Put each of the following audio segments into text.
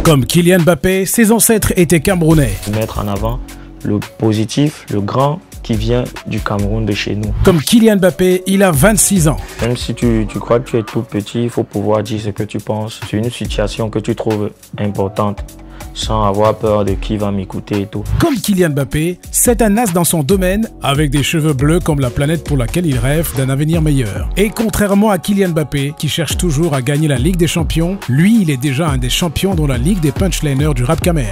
Comme Kylian Mbappé, ses ancêtres étaient camerounais. Mettre en avant le positif, le grand qui vient du Cameroun, de chez nous. Comme Kylian Mbappé, il a 26 ans. Même si tu crois que tu es tout petit, il faut pouvoir dire ce que tu penses. C'est une situation que tu trouves importante, sans avoir peur de qui va m'écouter et tout. Comme Kylian Mbappé, c'est un as dans son domaine, avec des cheveux bleus comme la planète pour laquelle il rêve d'un avenir meilleur. Et contrairement à Kylian Mbappé, qui cherche toujours à gagner la Ligue des Champions, lui, il est déjà un des champions dans la Ligue des punchliners du rap camer.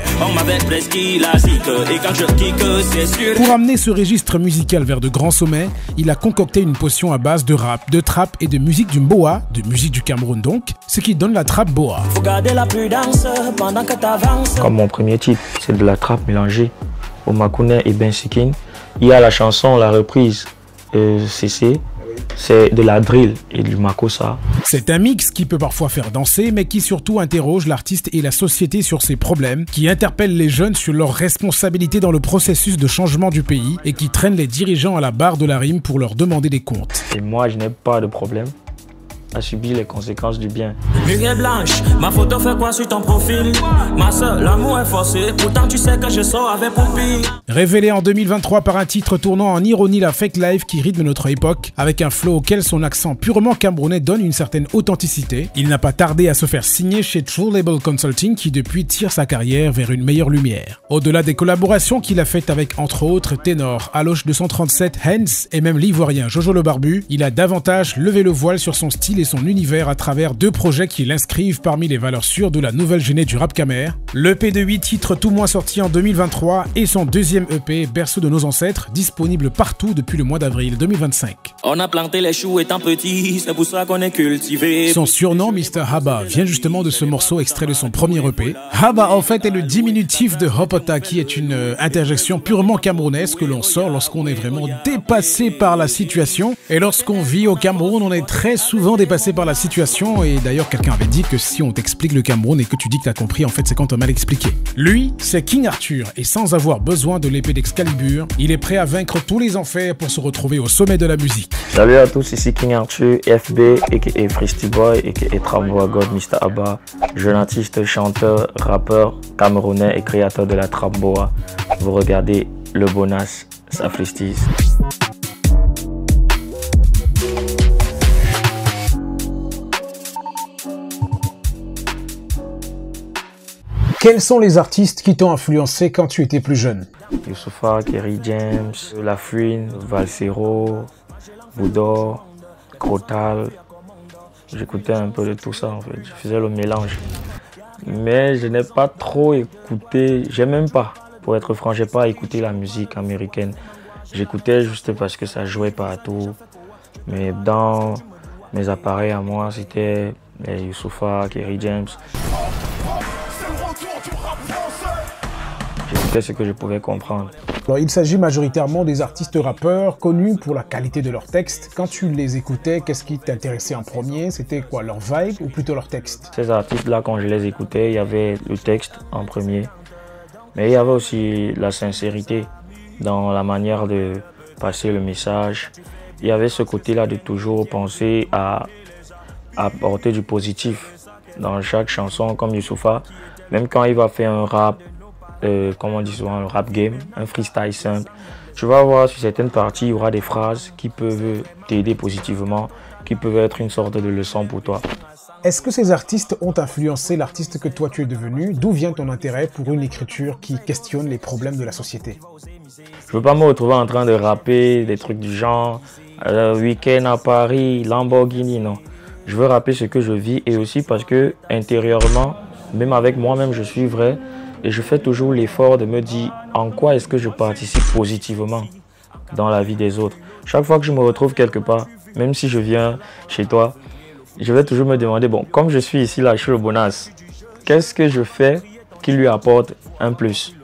Pour amener ce registre musical vers de grands sommets, il a concocté une potion à base de rap, de trap et de musique du Mboa, de musique du Cameroun donc, ce qui donne la trap Boa. Faut garder la prudence pendant que t'avances. Comme mon premier titre, c'est de la trappe mélangée au Makounet et Ben Sikin. Il y a la chanson, la reprise CC, c'est de la drill et du Makossa. C'est un mix qui peut parfois faire danser, mais qui surtout interroge l'artiste et la société sur ses problèmes, qui interpelle les jeunes sur leurs responsabilités dans le processus de changement du pays et qui traîne les dirigeants à la barre de la rime pour leur demander des comptes. Et moi, je n'ai pas de problème à subir les conséquences du bien. Lumière blanche, ma photo fait quoi sur ton profil? Ma soeur, l'amour est forcé, pourtant tu sais que je sors avec Poupie. Révélé en 2023 par un titre tournant en ironie la fake life qui rythme notre époque, avec un flow auquel son accent purement camerounais donne une certaine authenticité, il n'a pas tardé à se faire signer chez True Label Consulting qui depuis tire sa carrière vers une meilleure lumière. Au-delà des collaborations qu'il a faites avec entre autres Ténor, Aloche 237, Hens et même l'ivoirien Jojo le Barbu, il a davantage levé le voile sur son style et son univers à travers deux projets qui l'inscrivent parmi les valeurs sûres de la nouvelle géné du rap camer, l'EP de 8 titres tout moins sorti en 2023 et son deuxième EP Berceau de nos ancêtres, disponible partout depuis le mois d'avril 2025. On a planté les choux étant petits, c'est pour ça qu'on est cultivé. Son surnom Mr Haba vient justement de ce morceau extrait de son premier EP. Haba en fait est le diminutif de Hopota qui est une interjection purement camerounaise que l'on sort lorsqu'on est vraiment dépassé par la situation. Et lorsqu'on vit au Cameroun, on est très souvent dépassé par la situation, et d'ailleurs quelqu'un avait dit que si on t'explique le Cameroun et que tu dis que t'as compris, en fait c'est quand on mal expliqué. Lui, c'est King Arthur, et sans avoir besoin de l'épée d'Excalibur, il est prêt à vaincre tous les enfers pour se retrouver au sommet de la musique. Salut à tous, ici King Arthur, FB, aka Fristy Boy, aka Trap God, Mr. Abba, jeune artiste, chanteur, rappeur, camerounais et créateur de la Trap Boa. Vous regardez le Bonas, ça freestise. Quels sont les artistes qui t'ont influencé quand tu étais plus jeune? Youssoupha, Kerry James, La Fouine, Valsero, Boudor, Crotal. J'écoutais un peu de tout ça en fait, je faisais le mélange. Mais je n'ai pas trop écouté, j'ai même pas, pour être franc, j'ai pas écouté la musique américaine. J'écoutais juste parce que ça jouait partout. Mais dans mes appareils à moi, c'était Youssoupha, Kerry James. J'écoutais ce que je pouvais comprendre. Alors, il s'agit majoritairement des artistes rappeurs connus pour la qualité de leurs textes. Quand tu les écoutais, qu'est-ce qui t'intéressait en premier? C'était quoi, leur vibe ou plutôt leur texte? Ces artistes-là, quand je les écoutais, il y avait le texte en premier. Mais il y avait aussi la sincérité dans la manière de passer le message. Il y avait ce côté-là de toujours penser à apporter du positif dans chaque chanson, comme Youssoupha. Même quand il va faire un rap, comme on dit souvent, le rap game, un freestyle simple, tu vas voir sur certaines parties, il y aura des phrases qui peuvent t'aider positivement, qui peuvent être une sorte de leçon pour toi. Est-ce que ces artistes ont influencé l'artiste que toi tu es devenu? D'où vient ton intérêt pour une écriture qui questionne les problèmes de la société? Je veux pas me retrouver en train de rapper des trucs du genre week-end à Paris, Lamborghini, non. Je veux rapper ce que je vis et aussi parce que intérieurement, même avec moi-même, je suis vrai. Et je fais toujours l'effort de me dire en quoi est-ce que je participe positivement dans la vie des autres. Chaque fois que je me retrouve quelque part, même si je viens chez toi, je vais toujours me demander, bon, comme je suis ici là, chez le Bonas, qu'est-ce que je fais qui lui apporte un plus?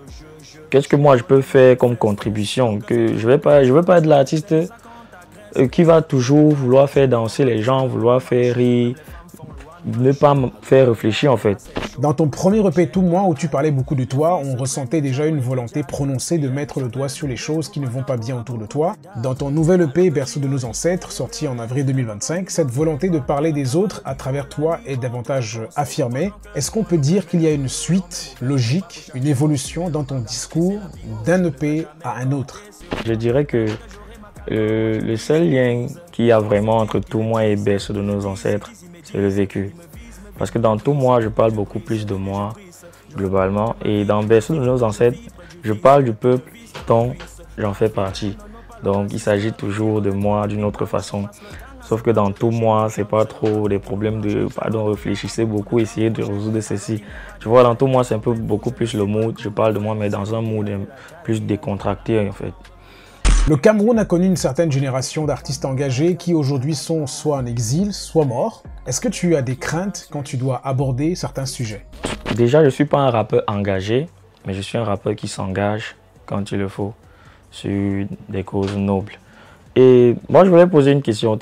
Qu'est-ce que moi je peux faire comme contribution? Que je veux pas être l'artiste qui va toujours vouloir faire danser les gens, vouloir faire rire. ne pas me faire réfléchir en fait. Dans ton premier EP Tout Moi, où tu parlais beaucoup de toi, on ressentait déjà une volonté prononcée de mettre le doigt sur les choses qui ne vont pas bien autour de toi. Dans ton nouvel EP Berceau de nos ancêtres, sorti en avril 2025, cette volonté de parler des autres à travers toi est davantage affirmée. Est-ce qu'on peut dire qu'il y a une suite logique, une évolution dans ton discours d'un EP à un autre? Je dirais que le seul lien qu'il y a vraiment entre Tout Moi et Berceau de nos ancêtres, c'est le vécu. Parce que dans Tout Moi, je parle beaucoup plus de moi, globalement. Et dans Berceau de nos ancêtres, je parle du peuple dont j'en fais partie. Donc il s'agit toujours de moi d'une autre façon. Sauf que dans Tout Moi, c'est pas trop des problèmes de pardon, réfléchissez beaucoup, essayez de résoudre ceci. Tu vois, dans Tout Moi, c'est un peu beaucoup plus le mood. Je parle de moi, mais dans un mood plus décontracté en fait. Le Cameroun a connu une certaine génération d'artistes engagés qui aujourd'hui sont soit en exil, soit morts. Est-ce que tu as des craintes quand tu dois aborder certains sujets? Déjà, je ne suis pas un rappeur engagé, mais je suis un rappeur qui s'engage quand il le faut sur des causes nobles. Et moi, je voulais te poser une question,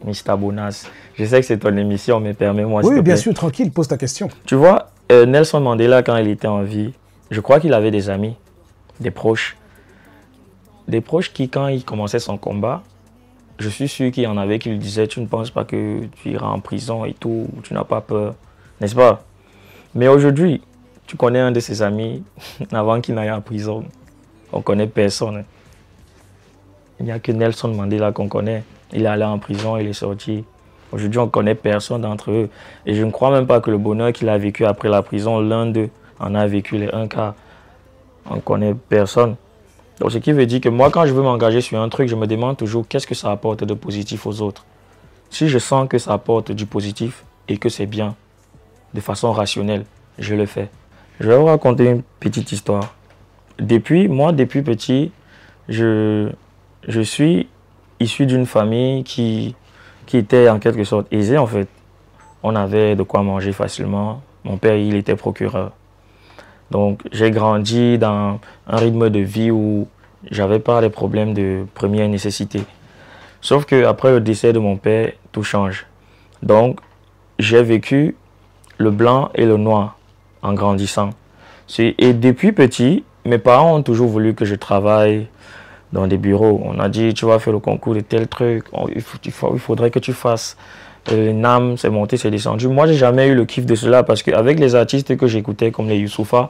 Mr. Bonas. Je sais que c'est ton émission, mais permets-moi. Oui, bien sûr, tranquille, pose ta question. Tu vois, Nelson Mandela, quand il était en vie, je crois qu'il avait des amis, des proches. Des proches qui, quand il commençait son combat, je suis sûr qu'il y en avait qui lui disaient « Tu ne penses pas que tu iras en prison et tout, tu n'as pas peur, n'est-ce pas ?» Mais aujourd'hui, tu connais un de ses amis, avant qu'il n'aille en prison, on ne connaît personne. Il n'y a que Nelson Mandela qu'on connaît. Il est allé en prison, il est sorti. Aujourd'hui, on ne connaît personne d'entre eux. Et je ne crois même pas que le bonheur qu'il a vécu après la prison, l'un d'eux en a vécu les un quart. On ne connaît personne. Donc, ce qui veut dire que moi, quand je veux m'engager sur un truc, je me demande toujours qu'est-ce que ça apporte de positif aux autres. Si je sens que ça apporte du positif et que c'est bien, de façon rationnelle, je le fais. Je vais vous raconter une petite histoire. Depuis petit, je suis issu d'une famille qui était en quelque sorte aisée en fait. On avait de quoi manger facilement. Mon père, il était procureur. Donc, j'ai grandi dans un rythme de vie où j'avais pas les problèmes de première nécessité. Sauf qu'après le décès de mon père, tout change. Donc, j'ai vécu le blanc et le noir en grandissant. Et depuis petit, mes parents ont toujours voulu que je travaille dans des bureaux. On a dit, tu vas faire le concours de tel truc, il faudrait que tu fasses NAM, c'est monté, c'est descendu. Moi, j'ai jamais eu le kiff de cela parce qu'avec les artistes que j'écoutais, comme les Youssoupha,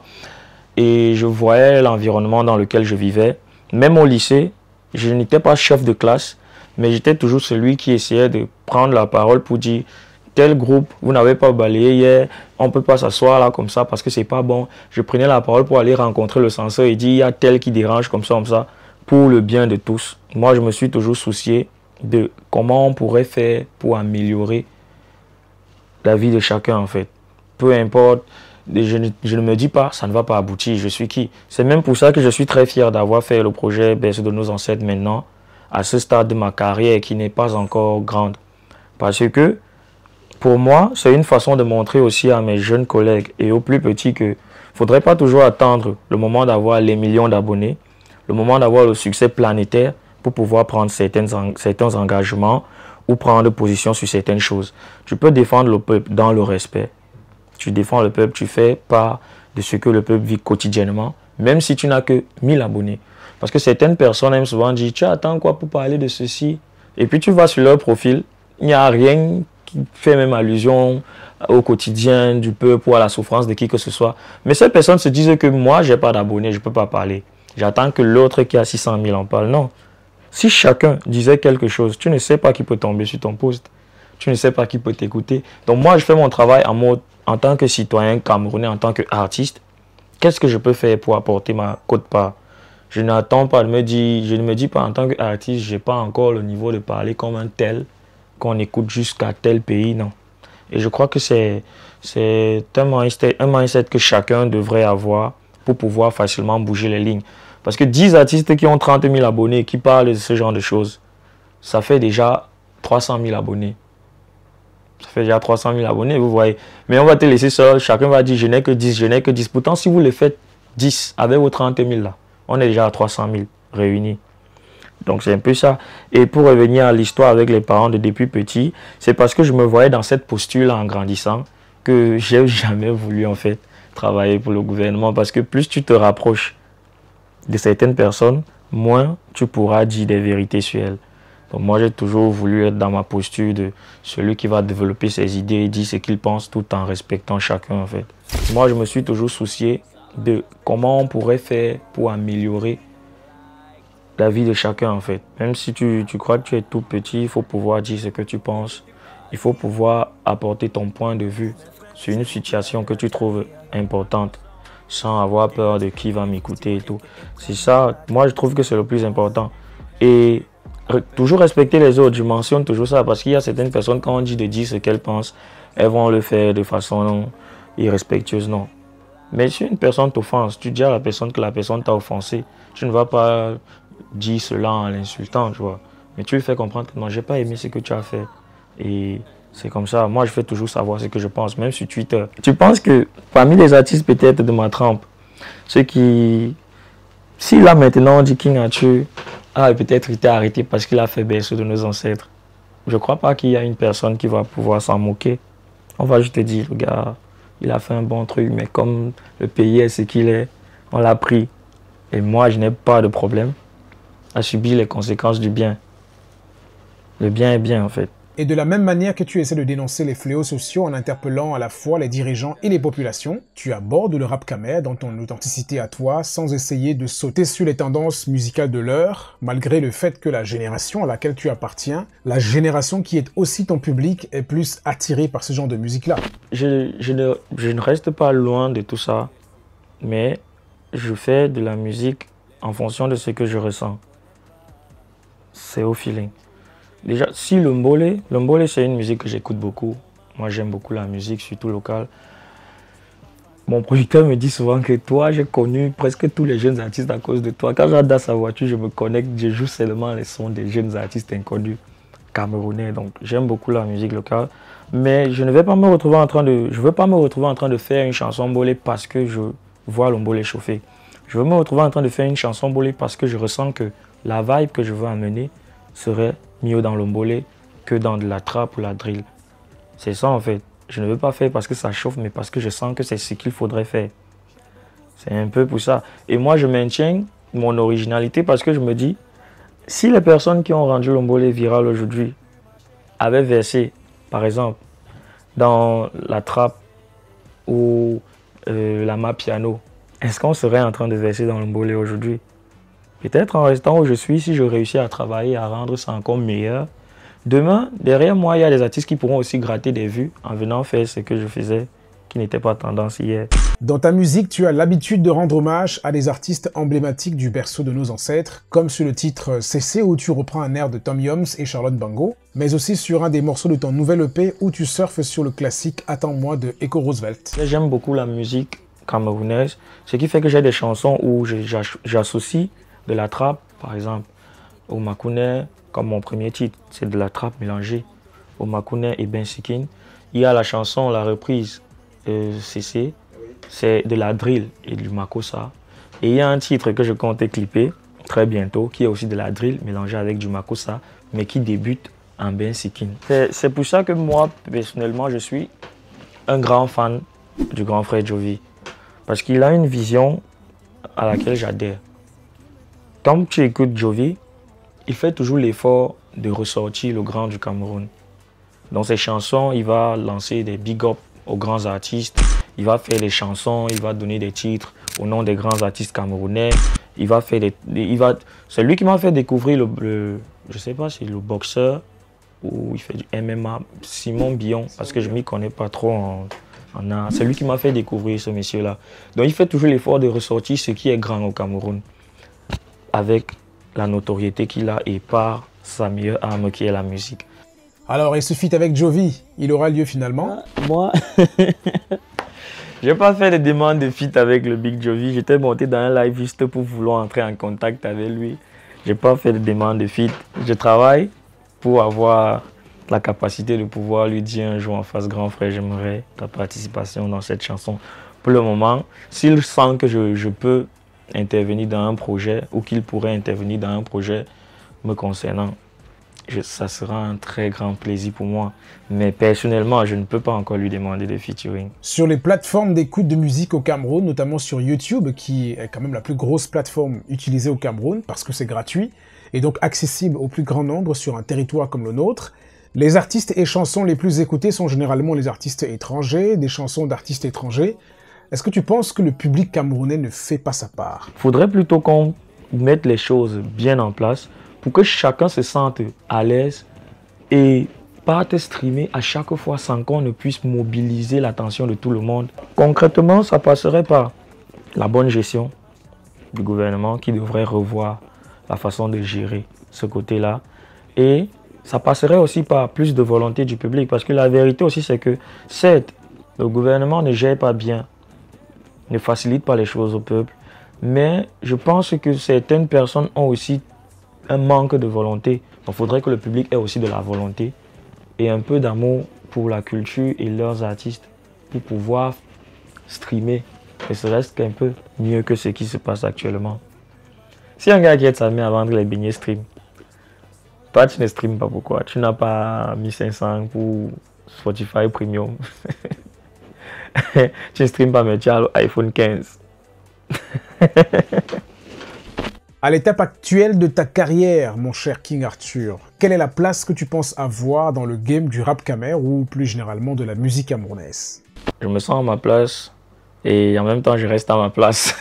et je voyais l'environnement dans lequel je vivais, même au lycée, je n'étais pas chef de classe, mais j'étais toujours celui qui essayait de prendre la parole pour dire tel groupe, vous n'avez pas balayé hier, on ne peut pas s'asseoir là comme ça parce que c'est pas bon. Je prenais la parole pour aller rencontrer le censeur et dire il y a tel qui dérange comme ça, pour le bien de tous. Moi, je me suis toujours soucié de comment on pourrait faire pour améliorer la vie de chacun en fait. Peu importe, je ne me dis pas ça ne va pas aboutir, je suis qui. C'est même pour ça que je suis très fier d'avoir fait le projet Berceau de nos ancêtres maintenant, à ce stade de ma carrière qui n'est pas encore grande. Parce que pour moi, c'est une façon de montrer aussi à mes jeunes collègues et aux plus petits que ne faudrait pas toujours attendre le moment d'avoir les millions d'abonnés, le moment d'avoir le succès planétaire pour pouvoir prendre certains engagements ou prendre position sur certaines choses. Tu peux défendre le peuple dans le respect. Tu défends le peuple, tu fais part de ce que le peuple vit quotidiennement, même si tu n'as que 1000 abonnés. Parce que certaines personnes aiment souvent dire, tu attends quoi pour parler de ceci? Et puis tu vas sur leur profil, il n'y a rien qui fait même allusion au quotidien du peuple ou à la souffrance de qui que ce soit. Mais ces personnes se disent que moi, je n'ai pas d'abonnés, je ne peux pas parler. J'attends que l'autre qui a 600 000 en parle. Non. Si chacun disait quelque chose, tu ne sais pas qui peut tomber sur ton post. Tu ne sais pas qui peut t'écouter. Donc moi, je fais mon travail en tant que citoyen camerounais, en tant qu'artiste. Qu'est-ce que je peux faire pour apporter ma quote-part? Je n'attends pas de me dire, je ne me dis pas en tant qu'artiste, je n'ai pas encore le niveau de parler comme un tel, qu'on écoute jusqu'à tel pays, non. Et je crois que c'est un mindset que chacun devrait avoir pour pouvoir facilement bouger les lignes. Parce que 10 artistes qui ont 30 000 abonnés, qui parlent de ce genre de choses, ça fait déjà 300 000 abonnés. Ça fait déjà 300 000 abonnés, vous voyez. Mais on va te laisser seul, chacun va dire je n'ai que 10, je n'ai que 10. Pourtant, si vous le faites 10 avec vos 30 000 là, on est déjà à 300 000 réunis. Donc c'est un peu ça. Et pour revenir à l'histoire avec les parents de depuis petit, c'est parce que je me voyais dans cette posture-là en grandissant que j'ai jamais voulu en fait travailler pour le gouvernement. Parce que plus tu te rapproches de certaines personnes, moins tu pourras dire des vérités sur elles. Donc moi j'ai toujours voulu être dans ma posture de celui qui va développer ses idées et dire ce qu'il pense tout en respectant chacun en fait. Moi je me suis toujours soucié de comment on pourrait faire pour améliorer la vie de chacun en fait. Même si tu crois que tu es tout petit, il faut pouvoir dire ce que tu penses. Il faut pouvoir apporter ton point de vue sur une situation que tu trouves importante sans avoir peur de qui va m'écouter et tout. C'est ça, moi je trouve que c'est le plus important. Et toujours respecter les autres, je mentionne toujours ça parce qu'il y a certaines personnes, quand on dit de dire ce qu'elles pensent, elles vont le faire de façon irrespectueuse, non. Mais si une personne t'offense, tu dis à la personne que la personne t'a offensé, tu ne vas pas dire cela en l'insultant, tu vois. Mais tu lui fais comprendre que non, j'ai pas aimé ce que tu as fait. Et c'est comme ça, moi je fais toujours savoir ce que je pense, même sur Twitter. Tu penses que parmi les artistes peut-être de ma trempe, ceux qui... Si là maintenant on dit King Arthur, peut-être il était arrêté parce qu'il a fait berceau de nos ancêtres. Je ne crois pas qu'il y a une personne qui va pouvoir s'en moquer. On va juste te dire, le gars, il a fait un bon truc, mais comme le pays est ce qu'il est, on l'a pris. Et moi, je n'ai pas de problème à subir les conséquences du bien. Le bien est bien, en fait. Et de la même manière que tu essaies de dénoncer les fléaux sociaux en interpellant à la fois les dirigeants et les populations, tu abordes le rap khmer dans ton authenticité à toi, sans essayer de sauter sur les tendances musicales de l'heure, malgré le fait que la génération à laquelle tu appartiens, la génération qui est aussi ton public, est plus attirée par ce genre de musique-là. Je ne reste pas loin de tout ça, mais je fais de la musique en fonction de ce que je ressens. C'est au feeling. Déjà, si le Mbole c'est une musique que j'écoute beaucoup. Moi, j'aime beaucoup la musique, surtout locale. Mon producteur me dit souvent que toi, j'ai connu presque tous les jeunes artistes à cause de toi. Quand j'entends dans sa voiture, je me connecte, je joue seulement les sons des jeunes artistes inconnus camerounais. Donc, j'aime beaucoup la musique locale. Mais je ne vais pas me retrouver en train de faire une chanson Mbole parce que je vois le Mbole chauffer. Je veux me retrouver en train de faire une chanson Mbole parce que je ressens que la vibe que je veux amener serait mieux dans le Mbole que dans de la trap ou la drill. C'est ça en fait. Je ne veux pas faire parce que ça chauffe, mais parce que je sens que c'est ce qu'il faudrait faire. C'est un peu pour ça. Et moi, je maintiens mon originalité parce que je me dis, si les personnes qui ont rendu le Mbole viral aujourd'hui avaient versé, par exemple, dans la trap ou la mapiano, est-ce qu'on serait en train de verser dans le Mbole aujourd'hui? Peut-être en restant où je suis, si je réussis à travailler, à rendre ça encore meilleur. Demain, derrière moi, il y a des artistes qui pourront aussi gratter des vues en venant faire ce que je faisais, qui n'était pas tendance hier. Dans ta musique, tu as l'habitude de rendre hommage à des artistes emblématiques du berceau de nos ancêtres, comme sur le titre CC où tu reprends un air de Tom Yoms et Charlotte Bango, mais aussi sur un des morceaux de ton nouvel EP où tu surfes sur le classique Attends-moi de Echo Roosevelt. J'aime beaucoup la musique camerounaise, ce qui fait que j'ai des chansons où j'associe de la trappe, par exemple, au Makouné, comme mon premier titre, c'est de la trappe mélangée au Makouné et Ben Sikin. Il y a la chanson, la reprise CC, c'est de la drill et du Makossa. Et il y a un titre que je compte clipper très bientôt, qui est aussi de la drill mélangée avec du Makossa, mais qui débute en Ben Sikin. C'est pour ça que moi, personnellement, je suis un grand fan du grand frère Jovi, parce qu'il a une vision à laquelle j'adhère. Quand tu écoutes Jovi, il fait toujours l'effort de ressortir le grand du Cameroun. Dans ses chansons, il va lancer des big up aux grands artistes. Il va faire des chansons, il va donner des titres au nom des grands artistes camerounais. Il va faire c'est lui qui m'a fait découvrir je sais pas si c'est le boxeur ou il fait du MMA, Simon Bion, parce que je ne m'y connais pas trop en art. C'est lui qui m'a fait découvrir ce monsieur-là. Donc il fait toujours l'effort de ressortir ce qui est grand au Cameroun, avec la notoriété qu'il a et par sa meilleure arme qui est la musique. Alors, et ce feat avec Jovi, il aura lieu finalement? Moi, j'ai pas fait de demande de feat avec le Big Jovi. J'étais monté dans un live juste pour vouloir entrer en contact avec lui. J'ai pas fait de demande de feat. Je travaille pour avoir la capacité de pouvoir lui dire un jour en face, grand frère, j'aimerais ta participation dans cette chanson. Pour le moment, s'il sent que je peux intervenir dans un projet ou qu'il pourrait intervenir dans un projet, me concernant, ça sera un très grand plaisir pour moi. Mais personnellement, je ne peux pas encore lui demander de featuring. Sur les plateformes d'écoute de musique au Cameroun, notamment sur YouTube, qui est quand même la plus grosse plateforme utilisée au Cameroun, parce que c'est gratuit, et donc accessible au plus grand nombre sur un territoire comme le nôtre, les artistes et chansons les plus écoutés sont généralement les artistes étrangers, des chansons d'artistes étrangers. Est-ce que tu penses que le public camerounais ne fait pas sa part? Faudrait plutôt qu'on mette les choses bien en place pour que chacun se sente à l'aise et pas te streamer à chaque fois sans qu'on ne puisse mobiliser l'attention de tout le monde. Concrètement, ça passerait par la bonne gestion du gouvernement qui devrait revoir la façon de gérer ce côté-là. Et ça passerait aussi par plus de volonté du public parce que la vérité aussi c'est que certes, le gouvernement ne gère pas bien, ne facilite pas les choses au peuple, mais je pense que certaines personnes ont aussi un manque de volonté. Donc il faudrait que le public ait aussi de la volonté et un peu d'amour pour la culture et leurs artistes pour pouvoir streamer. Et ce reste un peu mieux que ce qui se passe actuellement. Si un gars qui est mis à vendre les beignets stream, toi tu ne streames pas, pourquoi? Tu n'as pas 1500 pour Spotify Premium. Tu ne streames pas, mais tu as l'iPhone 15. À l'étape actuelle de ta carrière, mon cher King Arthur, quelle est la place que tu penses avoir dans le game du rap camer ou plus généralement de la musique camerounaise? Je me sens à ma place et en même temps je reste à ma place.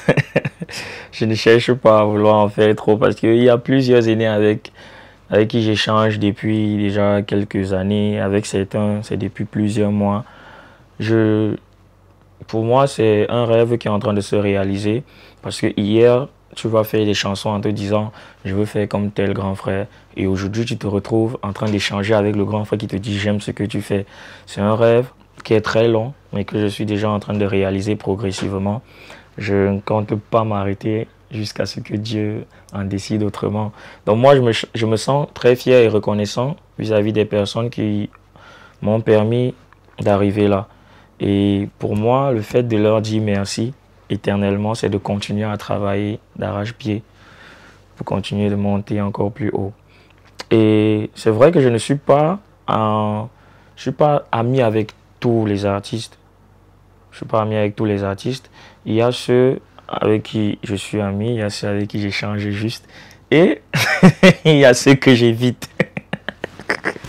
Je ne cherche pas à vouloir en faire trop parce qu'il y a plusieurs aînés avec qui j'échange depuis déjà quelques années. Avec certains, c'est depuis plusieurs mois. Pour moi, c'est un rêve qui est en train de se réaliser parce que hier, tu vas faire des chansons en te disant « je veux faire comme tel grand frère » et aujourd'hui, tu te retrouves en train d'échanger avec le grand frère qui te dit « j'aime ce que tu fais ». C'est un rêve qui est très long, mais que je suis déjà en train de réaliser progressivement. Je ne compte pas m'arrêter jusqu'à ce que Dieu en décide autrement. Donc moi, je me sens très fier et reconnaissant vis-à-vis des personnes qui m'ont permis d'arriver là. Et pour moi, le fait de leur dire merci éternellement, c'est de continuer à travailler d'arrache-pied pour continuer de monter encore plus haut. Et c'est vrai que je ne suis pas ami avec tous les artistes. Je ne suis pas ami avec tous les artistes. Il y a ceux avec qui je suis ami, il y a ceux avec qui j'échange juste. Et il y a ceux que j'évite.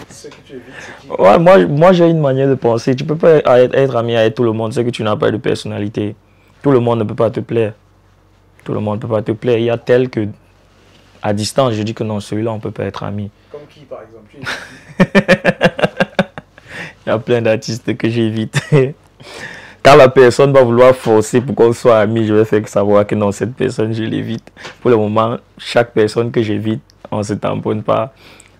Ceux que tu évites, c'est qui? Ouais, moi j'ai une manière de penser. Tu ne peux pas être ami avec tout le monde, c'est que tu n'as pas de personnalité. Tout le monde ne peut pas te plaire. Tout le monde ne peut pas te plaire. Il y a tel que, à distance, je dis que non, celui-là, on ne peut pas être ami. Comme qui, par exemple? Il y a plein d'artistes que j'évite. Quand la personne va vouloir forcer pour qu'on soit amis, je vais faire savoir que non, cette personne, je l'évite. Pour le moment, chaque personne que j'évite, on ne se tamponne pas.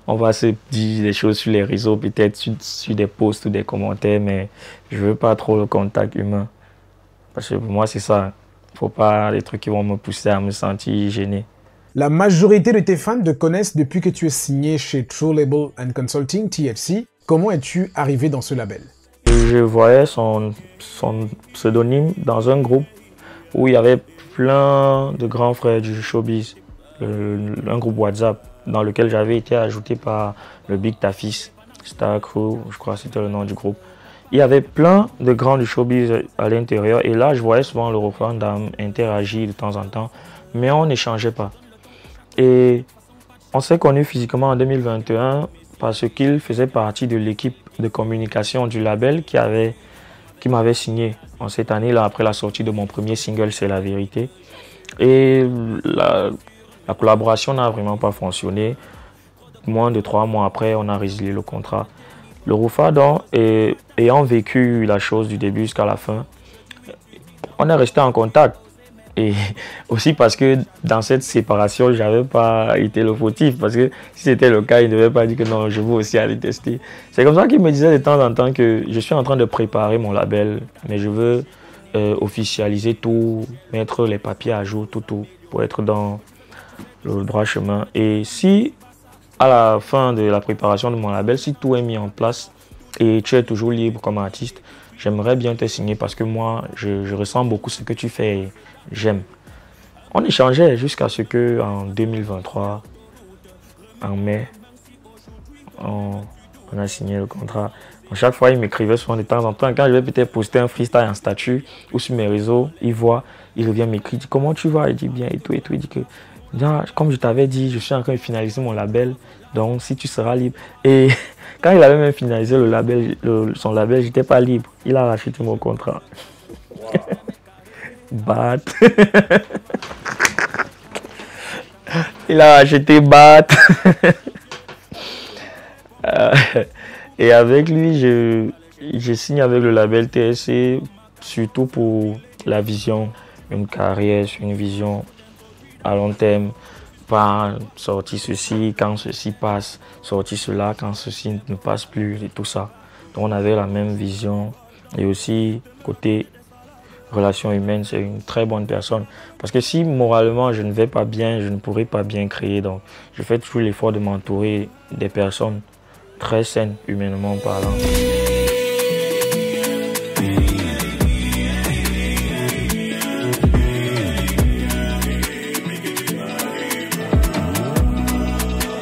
On va se dire des choses sur les réseaux, peut-être sur des posts ou des commentaires, mais je ne veux pas trop le contact humain. Parce que pour moi, c'est ça. Il ne faut pas des trucs qui vont me pousser à me sentir gêné. La majorité de tes fans te connaissent depuis que tu es signé chez True Label and Consulting, TLC. Comment es-tu arrivé dans ce label? Je voyais son pseudonyme dans un groupe où il y avait plein de grands frères du showbiz. Un groupe WhatsApp dans lequel j'avais été ajouté par le Big Tafis, Star Crew, je crois que c'était le nom du groupe. Il y avait plein de grands du showbiz à l'intérieur et là je voyais souvent le referendum interagir de temps en temps, mais on n'échangeait pas. Et on s'est connus physiquement en 2021 parce qu'il faisait partie de l'équipe de communication du label qui m'avait signé en cette année-là après la sortie de mon premier single C'est la vérité. Et la collaboration n'a vraiment pas fonctionné. Moins de 3 mois après, on a résilié le contrat. Le Roufa, donc, ayant vécu la chose du début jusqu'à la fin, on est resté en contact. Et aussi parce que dans cette séparation, je n'avais pas été le fautif. Parce que si c'était le cas, il ne devait pas dire que non, je veux aussi aller tester. C'est comme ça qu'il me disait de temps en temps que je suis en train de préparer mon label, mais je veux officialiser tout, mettre les papiers à jour, tout, pour être dans le droit chemin. Et si, à la fin de la préparation de mon label, si tout est mis en place et tu es toujours libre comme artiste, j'aimerais bien te signer parce que moi, je ressens beaucoup ce que tu fais et j'aime. On échangeait jusqu'à ce qu'en 2023, en mai, on a signé le contrat. Donc, chaque fois, il m'écrivait souvent de temps en temps. Quand je vais peut-être poster un freestyle en statut ou sur mes réseaux, il voit, il revient m'écrire, il dit comment tu vas? Il dit bien et tout et tout. Il dit que, comme je t'avais dit, je suis en train de finaliser mon label. Donc, si tu seras libre. Et quand il avait même finalisé le label, son label, j'étais pas libre. Il a racheté mon contrat. Bat. Il a acheté Bat. Et avec lui, je signe avec le label TSC, surtout pour la vision, une carrière, une vision à long terme. Pas sortir ceci quand ceci passe, sortir cela quand ceci ne passe plus et tout ça. Donc on avait la même vision. Et aussi, côté relations humaines, c'est une très bonne personne. Parce que si moralement je ne vais pas bien, je ne pourrai pas bien créer. Donc je fais toujours l'effort de m'entourer des personnes très saines, humainement parlant.